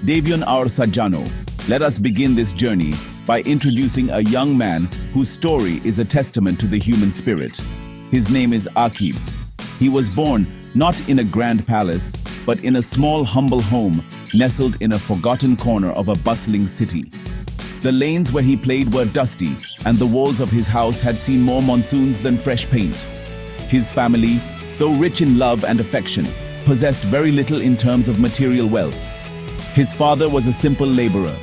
Davion Aur Sajjano, let us begin this journey by introducing a young man whose story is a testament to the human spirit. His name is Aqib. He was born not in a grand palace, but in a small, humble home nestled in a forgotten corner of a bustling city. The lanes where he played were dusty, and the walls of his house had seen more monsoons than fresh paint. His family, though rich in love and affection, possessed very little in terms of material wealth. His father was a simple laborer,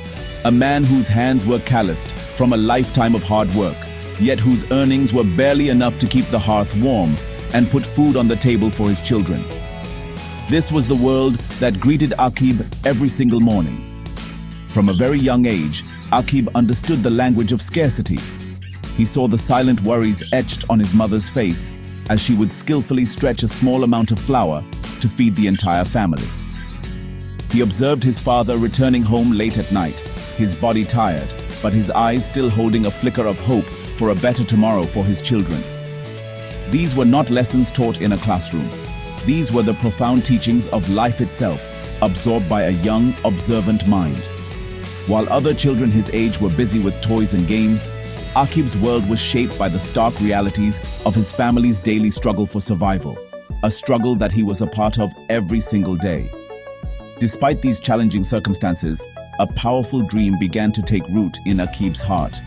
a man whose hands were calloused from a lifetime of hard work, yet whose earnings were barely enough to keep the hearth warm and put food on the table for his children. This was the world that greeted Aqib every single morning. From a very young age, Aqib understood the language of scarcity. He saw the silent worries etched on his mother's face as she would skillfully stretch a small amount of flour to feed the entire family. He observed his father returning home late at night, his body tired, but his eyes still holding a flicker of hope for a better tomorrow for his children. These were not lessons taught in a classroom. These were the profound teachings of life itself, absorbed by a young, observant mind. While other children his age were busy with toys and games, Aqib's world was shaped by the stark realities of his family's daily struggle for survival, a struggle that he was a part of every single day. Despite these challenging circumstances, a powerful dream began to take root in Aqib's heart.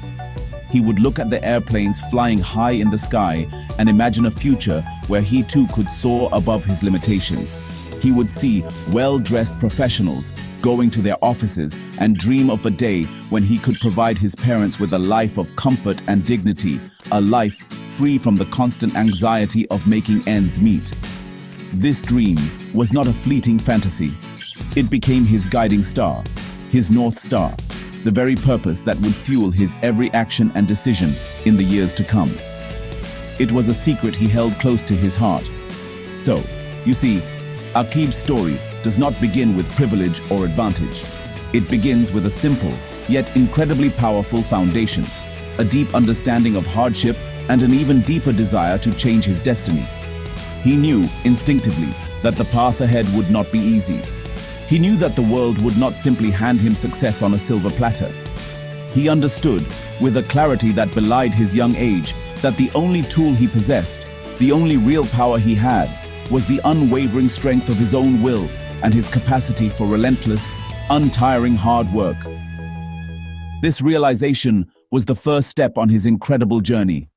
He would look at the airplanes flying high in the sky and imagine a future where he too could soar above his limitations. He would see well-dressed professionals going to their offices and dream of a day when he could provide his parents with a life of comfort and dignity, a life free from the constant anxiety of making ends meet. This dream was not a fleeting fantasy. It became his guiding star, his North Star, the very purpose that would fuel his every action and decision in the years to come. It was a secret he held close to his heart. So, you see, Aqib's story does not begin with privilege or advantage. It begins with a simple, yet incredibly powerful foundation, a deep understanding of hardship and an even deeper desire to change his destiny. He knew, instinctively, that the path ahead would not be easy. He knew that the world would not simply hand him success on a silver platter. He understood, with a clarity that belied his young age, that the only tool he possessed, the only real power he had, was the unwavering strength of his own will and his capacity for relentless, untiring hard work. This realization was the first step on his incredible journey.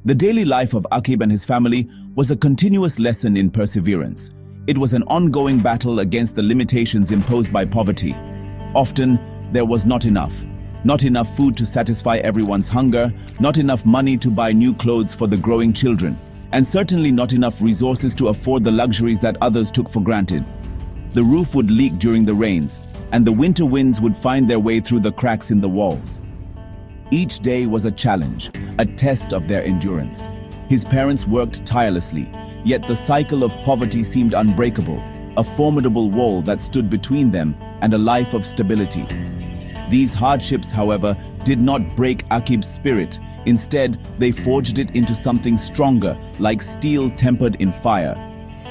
The daily life of Aqib and his family was a continuous lesson in perseverance. It was an ongoing battle against the limitations imposed by poverty. Often, there was not enough. Not enough food to satisfy everyone's hunger, not enough money to buy new clothes for the growing children, and certainly not enough resources to afford the luxuries that others took for granted. The roof would leak during the rains, and the winter winds would find their way through the cracks in the walls. Each day was a challenge, a test of their endurance. His parents worked tirelessly, yet the cycle of poverty seemed unbreakable, a formidable wall that stood between them and a life of stability. These hardships, however, did not break Aqib's spirit. Instead, they forged it into something stronger, like steel tempered in fire.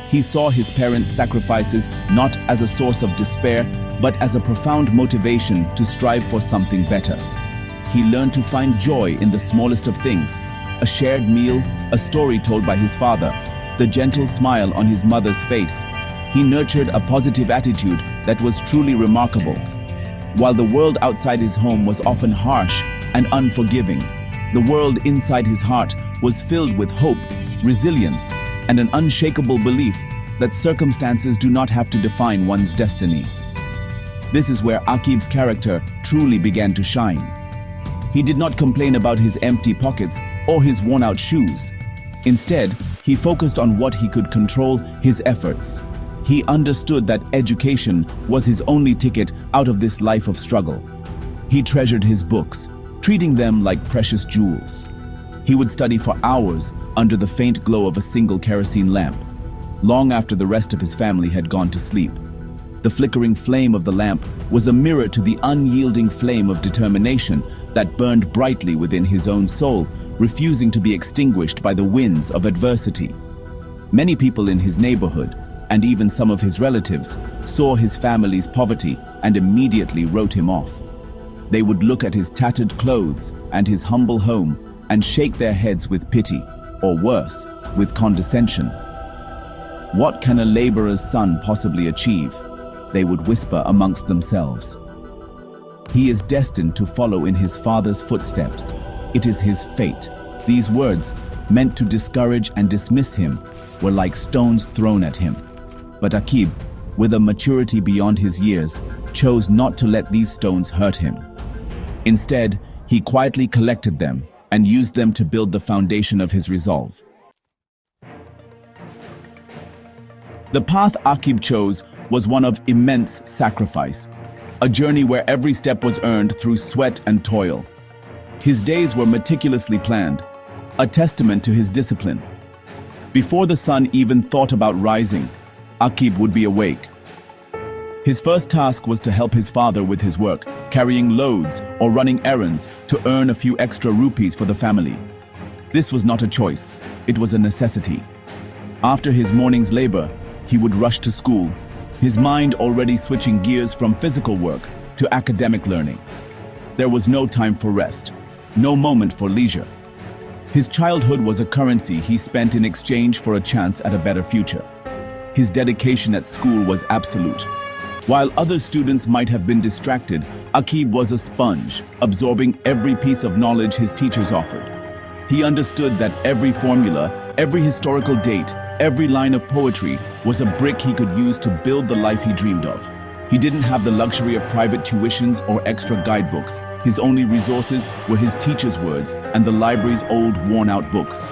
He saw his parents' sacrifices not as a source of despair, but as a profound motivation to strive for something better. He learned to find joy in the smallest of things, a shared meal, a story told by his father, the gentle smile on his mother's face. He nurtured a positive attitude that was truly remarkable. While the world outside his home was often harsh and unforgiving, the world inside his heart was filled with hope, resilience, and an unshakable belief that circumstances do not have to define one's destiny. This is where Aqib's character truly began to shine. He did not complain about his empty pockets or his worn-out shoes. Instead, he focused on what he could control: his efforts. He understood that education was his only ticket out of this life of struggle. He treasured his books, treating them like precious jewels. He would study for hours under the faint glow of a single kerosene lamp, long after the rest of his family had gone to sleep. The flickering flame of the lamp was a mirror to the unyielding flame of determination that burned brightly within his own soul, refusing to be extinguished by the winds of adversity. Many people in his neighborhood, and even some of his relatives, saw his family's poverty and immediately wrote him off. They would look at his tattered clothes and his humble home and shake their heads with pity, or worse, with condescension. "What can a laborer's son possibly achieve?" they would whisper amongst themselves. "He is destined to follow in his father's footsteps. It is his fate." These words, meant to discourage and dismiss him, were like stones thrown at him. But Aqib, with a maturity beyond his years, chose not to let these stones hurt him. Instead, he quietly collected them and used them to build the foundation of his resolve. The path Aqib chose was one of immense sacrifice, a journey where every step was earned through sweat and toil. His days were meticulously planned, a testament to his discipline. Before the sun even thought about rising, Aqib would be awake. His first task was to help his father with his work, carrying loads or running errands to earn a few extra rupees for the family. This was not a choice, it was a necessity. After his morning's labor, he would rush to school, his mind already switching gears from physical work to academic learning. There was no time for rest, no moment for leisure. His childhood was a currency he spent in exchange for a chance at a better future. His dedication at school was absolute. While other students might have been distracted, Aqib was a sponge, absorbing every piece of knowledge his teachers offered. He understood that every formula, every historical date, every line of poetry was a brick he could use to build the life he dreamed of. He didn't have the luxury of private tuitions or extra guidebooks. His only resources were his teachers' words and the library's old, worn-out books.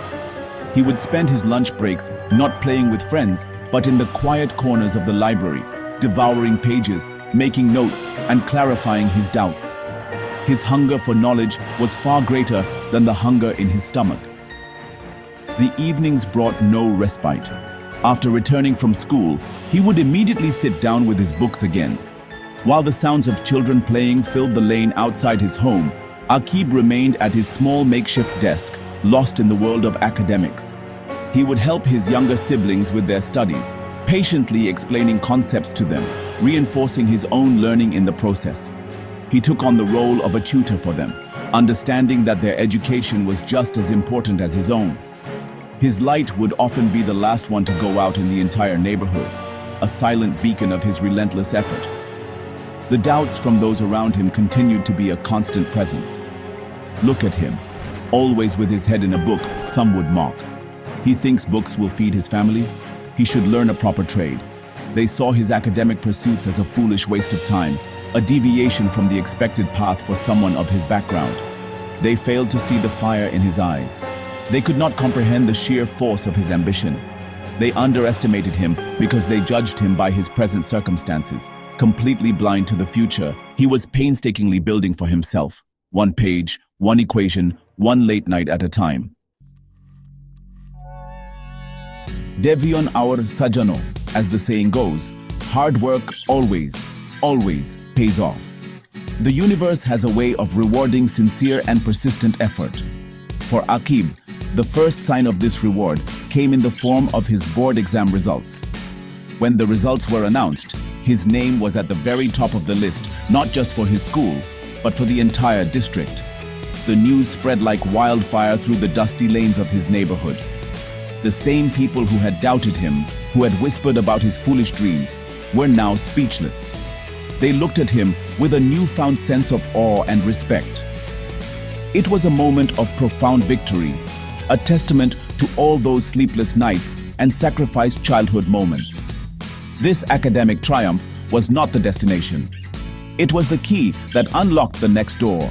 He would spend his lunch breaks not playing with friends, but in the quiet corners of the library, devouring pages, making notes, and clarifying his doubts. His hunger for knowledge was far greater than the hunger in his stomach. The evenings brought no respite. After returning from school, he would immediately sit down with his books again. While the sounds of children playing filled the lane outside his home, Aqib remained at his small makeshift desk, lost in the world of academics. He would help his younger siblings with their studies, patiently explaining concepts to them, reinforcing his own learning in the process. He took on the role of a tutor for them, understanding that their education was just as important as his own. His light would often be the last one to go out in the entire neighborhood, a silent beacon of his relentless effort. The doubts from those around him continued to be a constant presence. "Look at him, always with his head in a book," some would mock. "He thinks books will feed his family? He should learn a proper trade." They saw his academic pursuits as a foolish waste of time, a deviation from the expected path for someone of his background. They failed to see the fire in his eyes. They could not comprehend the sheer force of his ambition. They underestimated him because they judged him by his present circumstances. Completely blind to the future, he was painstakingly building for himself, one page, one equation, one late night at a time. Devion aur sajano, as the saying goes, hard work always, always pays off. The universe has a way of rewarding sincere and persistent effort. For Aqib, the first sign of this reward came in the form of his board exam results. When the results were announced, his name was at the very top of the list, not just for his school, but for the entire district. The news spread like wildfire through the dusty lanes of his neighborhood. The same people who had doubted him, who had whispered about his foolish dreams, were now speechless. They looked at him with a newfound sense of awe and respect. It was a moment of profound victory, a testament to all those sleepless nights and sacrificed childhood moments. This academic triumph was not the destination. It was the key that unlocked the next door.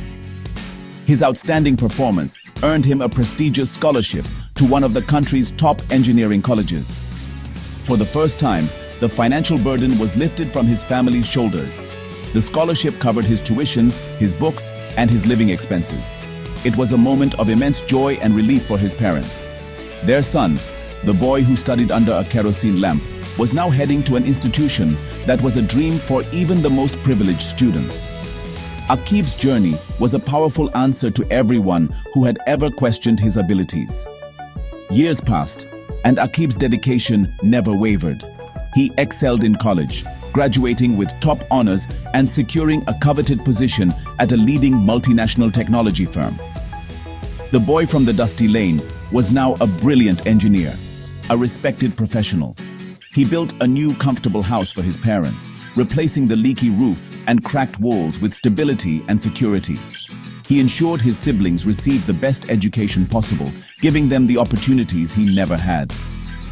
His outstanding performance earned him a prestigious scholarship to one of the country's top engineering colleges. For the first time, the financial burden was lifted from his family's shoulders. The scholarship covered his tuition, his books, and his living expenses. It was a moment of immense joy and relief for his parents. Their son, the boy who studied under a kerosene lamp, was now heading to an institution that was a dream for even the most privileged students. Aqib's journey was a powerful answer to everyone who had ever questioned his abilities. Years passed, and Aqib's dedication never wavered. He excelled in college, graduating with top honors and securing a coveted position at a leading multinational technology firm. The boy from the dusty lane was now a brilliant engineer, a respected professional. He built a new comfortable house for his parents, replacing the leaky roof and cracked walls with stability and security. He ensured his siblings received the best education possible, giving them the opportunities he never had.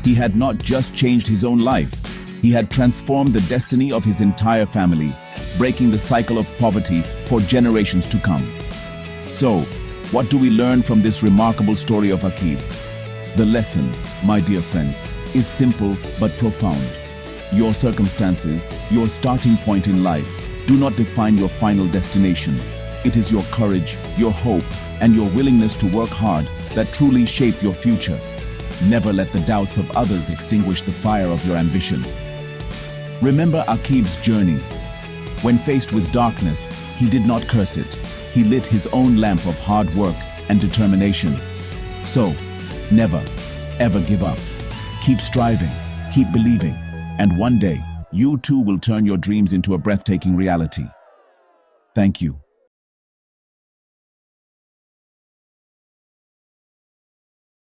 He had not just changed his own life, he had transformed the destiny of his entire family, breaking the cycle of poverty for generations to come. So, what do we learn from this remarkable story of Aqib? The lesson, my dear friends, is simple but profound. Your circumstances, your starting point in life, do not define your final destination. It is your courage, your hope, and your willingness to work hard that truly shape your future. Never let the doubts of others extinguish the fire of your ambition. Remember Aqib's journey. When faced with darkness, he did not curse it. He lit his own lamp of hard work and determination. So, never, ever give up. Keep striving, keep believing, and one day, you too will turn your dreams into a breathtaking reality. Thank you.